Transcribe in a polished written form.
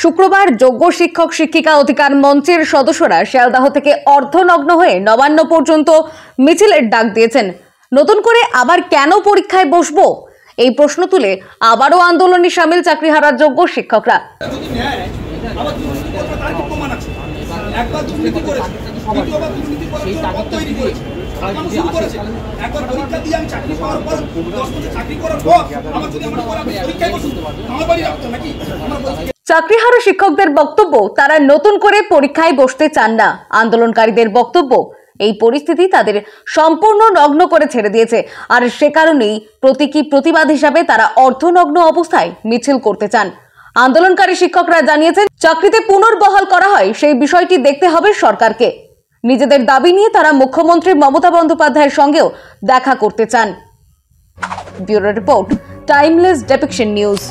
শুক্রবার যোগ্য শিক্ষক শিক্ষিকা অধিকার মঞ্চের সদস্যরা শিয়ালদাহ থেকে অর্ধনগ্ন হয়ে নবান্ন পর্যন্ত মিছিলের ডাক দিয়েছেন। নতুন করে আবার কেন পরীক্ষায় বসবো এই প্রশ্ন তুলে আবারও আন্দোলনে সামিল চাকরিহারা যোগ্য শিক্ষকরা। চাকরিহারা শিক্ষকদের বক্তব্য, তারা নতুন করে পরীক্ষায় বসতে চান না। আন্দোলনকারীদের বক্তব্য, এই পরিস্থিতি তাদের সম্পূর্ণ নগ্ন করে ছেড়ে দিয়েছে, আর সে কারণেই প্রতীকী প্রতিবাদ হিসাবে তারা অর্ধনগ্ন অবস্থায় মিছিল করতে চান। আন্দোলনকারী শিক্ষকরা জানিয়েছেন, চাকরিতে পুনর্বহাল করা হয় সেই বিষয়টি দেখতে হবে সরকারকে। নিজেদের দাবি নিয়ে তারা মুখ্যমন্ত্রী মমতা বন্দ্যোপাধ্যায়ের সঙ্গেও দেখা করতে চান। Bureau report, timeless depiction news.